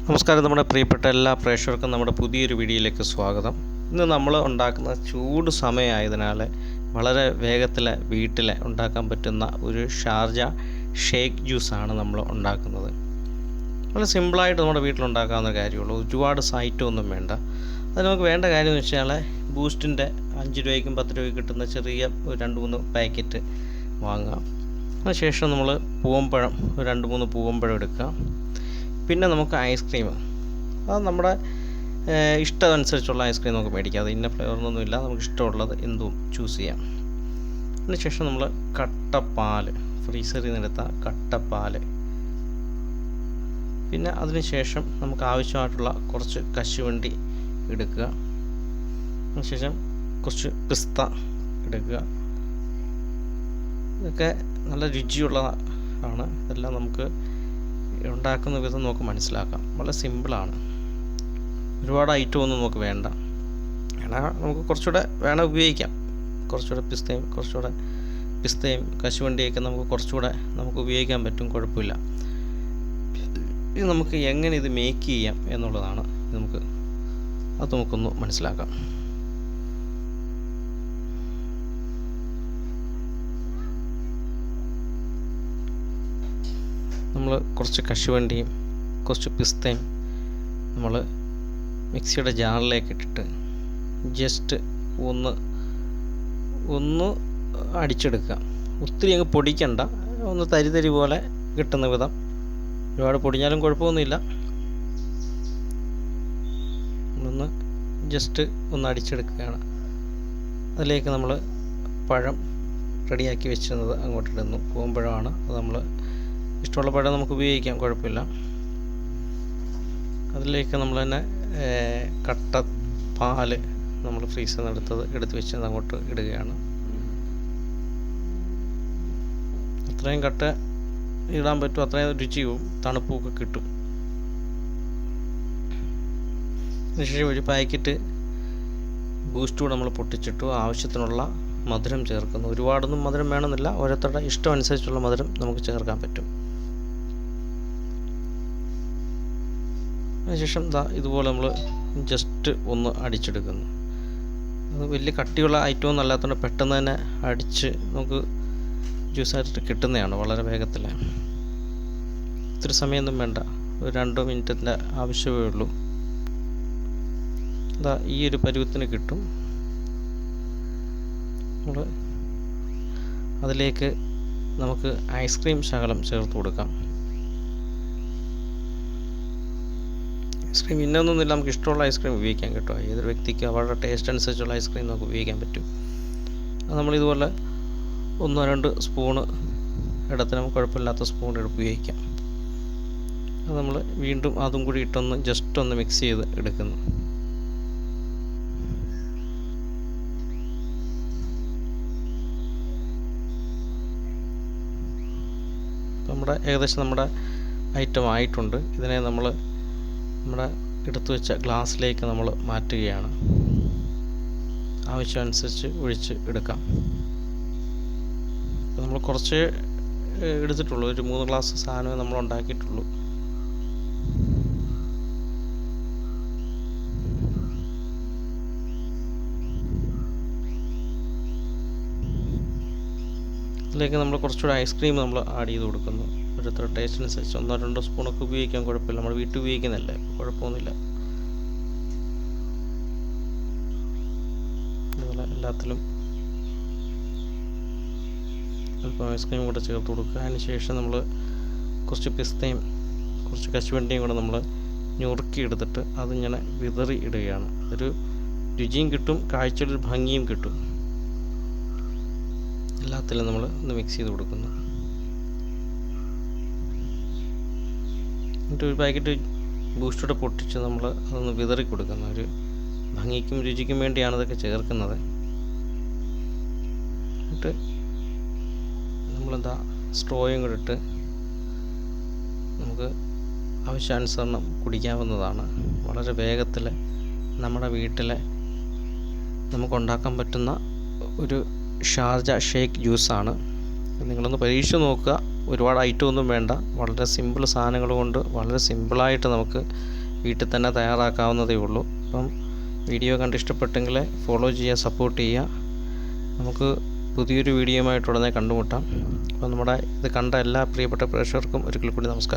നമസ്കാരം. നമ്മുടെ പ്രിയപ്പെട്ട എല്ലാ പ്രേക്ഷകർക്കും നമ്മുടെ പുതിയൊരു വീഡിയോയിലേക്ക് സ്വാഗതം. ഇന്ന് നമ്മൾ ഉണ്ടാക്കുന്ന ചൂട് സമയമായതിനാൽ വളരെ വേഗത്തിൽ വീട്ടിൽ ഉണ്ടാക്കാൻ പറ്റുന്ന ഒരു ഷാർജ ഷേക്ക് ജ്യൂസാണ് നമ്മൾ ഉണ്ടാക്കുന്നത്. വളരെ സിമ്പിളായിട്ട് നമ്മുടെ വീട്ടിലുണ്ടാക്കാവുന്ന കാര്യമുള്ളൂ. ഒരുപാട് സൈറ്റൊന്നും വേണ്ട. അത് നമുക്ക് വേണ്ട കാര്യം എന്ന് വെച്ചാൽ ബൂസ്റ്റിൻ്റെ 5 രൂപയ്ക്കും 10 രൂപയ്ക്കും കിട്ടുന്ന ചെറിയ ഒരു 2-3 പാക്കറ്റ് വാങ്ങുക. അതിനുശേഷം നമ്മൾ പൂവമ്പഴം ഒരു 2-3 പൂവമ്പഴം എടുക്കുക. പിന്നെ നമുക്ക് ഐസ്ക്രീം, അത് നമ്മുടെ ഇഷ്ടമനുസരിച്ചുള്ള ഐസ്ക്രീം നമുക്ക് മേടിക്കാം. അത് ഇന്ന ഫ്ലേവറിനൊന്നുമില്ല, നമുക്ക് ഇഷ്ടമുള്ളത് എന്തും ചൂസ് ചെയ്യാം. അതിനുശേഷം നമ്മൾ കട്ടപ്പാൽ, ഫ്രീസറിൽ നിന്നെടുത്ത കട്ടപ്പാൽ, പിന്നെ അതിനുശേഷം നമുക്ക് ആവശ്യമായിട്ടുള്ള കുറച്ച് കശുവണ്ടി എടുക്കുക. അതിനുശേഷം കുറച്ച് പിസ്ത എടുക്കുക. ഇതൊക്കെ നല്ല രുചിയുള്ളതാണ്. ഇതെല്ലാം നമുക്ക് ഉണ്ടാക്കുന്ന വിധം നമുക്ക് മനസ്സിലാക്കാം. വളരെ സിമ്പിളാണ്. ഒരുപാട് ഐറ്റം ഒന്നും നമുക്ക് വേണ്ട. എന്നാൽ നമുക്ക് കുറച്ചുകൂടെ വേണം ഉപയോഗിക്കാം. കുറച്ചുകൂടെ പിസ്തയും കശുവണ്ടിയൊക്കെ നമുക്ക് കുറച്ചുകൂടെ നമുക്ക് ഉപയോഗിക്കാൻ പറ്റും, കുഴപ്പമില്ല. ഇത് നമുക്ക് എങ്ങനെ ഇത് മേക്ക് ചെയ്യാം എന്നുള്ളതാണ്. നമുക്കൊന്ന് മനസ്സിലാക്കാം. നമ്മൾ കുറച്ച് കശുവണ്ടിയും കുറച്ച് പിസ്തയും നമ്മൾ മിക്സിയുടെ ജാറിലേക്ക് ഇട്ടിട്ട് ജസ്റ്റ് ഒന്ന് അടിച്ചെടുക്കുക. ഒത്തിരി അങ്ങ് പൊടിക്കണ്ട, ഒന്ന് തരി പോലെ കിട്ടുന്ന വിധം. ഒരുപാട് പൊടിഞ്ഞാലും കുഴപ്പമൊന്നുമില്ല. ജസ്റ്റ് ഒന്ന് അടിച്ചെടുക്കുകയാണ്. അതിലേക്ക് നമ്മൾ പഴം റെഡിയാക്കി വെച്ചിരുന്നത് അങ്ങോട്ടിടുന്നു. പൂവമ്പഴമാണ്. അത് നമ്മൾ ഇഷ്ടമുള്ള പഴം നമുക്ക് ഉപയോഗിക്കാം, കുഴപ്പമില്ല. അതിലേക്ക് നമ്മൾ തന്നെ കട്ട പാല് നമ്മൾ ഫ്രീസറിൽ നിന്ന് എടുത്ത് വെച്ചത് അങ്ങോട്ട് ഇടുകയാണ്. അത്രയും കട്ട ഇടാൻ പറ്റും, അത്രയും രുചിയും തണുപ്പുമൊക്കെ കിട്ടും. അതിനുശേഷം ഒരു പാക്കറ്റ് ബൂസ്റ്റ് കൂടെ നമ്മൾ പൊട്ടിച്ചിട്ടു. ആവശ്യത്തിനുള്ള മധുരം ചേർക്കുന്നു. ഒരുപാടൊന്നും മധുരം വേണമെന്നില്ല, ഓരോരുത്തരുടെ ഇഷ്ടം അനുസരിച്ചുള്ള മധുരം നമുക്ക് ചേർക്കാൻ പറ്റും. അതിനുശേഷം ഇതുപോലെ നമ്മൾ ജസ്റ്റ് ഒന്ന് അടിച്ചെടുക്കുന്നു. അത് വലിയ കട്ടിയുള്ള ഐറ്റമൊന്നും അല്ലാത്തതുകൊണ്ട് പെട്ടെന്ന് തന്നെ അടിച്ച് നമുക്ക് ജ്യൂസായിട്ട് കിട്ടുന്നതാണ് വളരെ വേഗത്തിൽ. ഇത്തിരി സമയമൊന്നും വേണ്ട, ഒരു 2 മിനിറ്റിൻ്റെ ആവശ്യമേ ഉള്ളൂ. ഈ ഒരു പരുവത്തിന് കിട്ടും. നമ്മൾ അതിലേക്ക് നമുക്ക് ഐസ്ക്രീം ശകലം ചേർത്ത് കൊടുക്കാം. ഐസ്ക്രീം ഇന്നൊന്നുമില്ല, നമുക്ക് ഇഷ്ടമുള്ള ഐസ്ക്രീം ഉപയോഗിക്കാം കേട്ടോ. ഏതൊരു വ്യക്തിക്ക് അവരുടെ ടേസ്റ്റ് അനുസരിച്ചുള്ള ഐസ്ക്രീം നമുക്ക് ഉപയോഗിക്കാൻ പറ്റും. അത് നമ്മളിതുപോലെ 1-2 സ്പൂണ് ഇടത്തിന് നമുക്ക് കുഴപ്പമില്ലാത്ത സ്പൂൺ ഉപയോഗിക്കാം. അത് നമ്മൾ വീണ്ടും അതും കൂടി ഇട്ടൊന്ന് ജസ്റ്റ് ഒന്ന് മിക്സ് ചെയ്ത് എടുക്കുന്നു. ഏകദേശം നമ്മുടെ ഐറ്റം ആയിട്ടുണ്ട്. ഇതിനെ നമ്മൾ നമ്മുടെ എടുത്തു വെച്ച ഗ്ലാസ്സിലേക്ക് നമ്മൾ മാറ്റുകയാണ്. ആവശ്യമനുസരിച്ച് ഒഴിച്ച് എടുക്കാം. നമ്മൾ കുറച്ച് എടുത്തിട്ടുള്ളൂ, ഒരു 3 ഗ്ലാസ് സാധനമേ നമ്മൾ ഉണ്ടാക്കിയിട്ടുള്ളൂ. ഇതിലേക്ക് നമ്മൾ കുറച്ചുകൂടെ ഐസ്ക്രീം നമ്മൾ ആഡ് ചെയ്ത് കൊടുക്കുന്നു. ഓരോരുത്തരുടെ ടേസ്റ്റിനനുസരിച്ച് 1-2 സ്പൂണൊക്കെ ഉപയോഗിക്കാൻ കുഴപ്പമില്ല. നമ്മൾ വീട്ടിൽ ഉപയോഗിക്കുന്നതല്ലേ, കുഴപ്പമൊന്നുമില്ല. അതുപോലെ എല്ലാത്തിലും അല്പം ഐസ്ക്രീം കൂടെ ചേർത്ത് കൊടുക്കുക. അതിന് ശേഷം നമ്മൾ കുറച്ച് പിസ്തയും കുറച്ച് കശുവണ്ടിയും കൂടെ നമ്മൾ ഞുറുക്കി എടുത്തിട്ട് അതിങ്ങനെ വിതറി ഇടുകയാണ്. ഒരു രുചിയും കിട്ടും, കാഴ്ചയിലൊരു ഭംഗിയും കിട്ടും. എല്ലാത്തിലും നമ്മൾ ഒന്ന് മിക്സ് ചെയ്ത് കൊടുക്കുന്നു. എന്നിട്ട് ഒരു പാക്കറ്റ് ബൂസ്റ്റോടെ പൊട്ടിച്ച് നമ്മൾ അതൊന്ന് വിതറി കൊടുക്കുന്നു. ഒരു ഭംഗിക്കും രുചിക്കും വേണ്ടിയാണ് ഇതൊക്കെ ചേർക്കുന്നത്. എന്നിട്ട് സ്ട്രോയും കൂടെ ഇട്ട് നമുക്ക് ആവശ്യാനുസരണം കുടിക്കാവുന്നതാണ്. വളരെ വേഗത്തിൽ നമ്മുടെ വീട്ടിൽ നമുക്കുണ്ടാക്കാൻ പറ്റുന്ന ഒരു ഷാർജ ഷേക്ക് ജ്യൂസാണ്. നിങ്ങളൊന്ന് പരീക്ഷിച്ച് നോക്കുക. ഒരുപാട് ഐറ്റം ഒന്നും വേണ്ട, വളരെ സിമ്പിൾ സാധനങ്ങൾ കൊണ്ട് വളരെ സിമ്പിളായിട്ട് നമുക്ക് വീട്ടിൽ തന്നെ തയ്യാറാക്കാവുന്നതേ ഉള്ളൂ. അപ്പം വീഡിയോ കണ്ട് ഇഷ്ടപ്പെട്ടെങ്കിൽ ഫോളോ ചെയ്യുക, സപ്പോർട്ട് ചെയ്യുക. നമുക്ക് പുതിയൊരു വീഡിയോയുമായിട്ട് ഉടനെ കണ്ടുമുട്ടാം. അപ്പം നമ്മുടെ ഇത് കണ്ട എല്ലാ പ്രിയപ്പെട്ട പ്രേക്ഷകർക്കും ഒരിക്കൽ കൂടി നമസ്കാരം.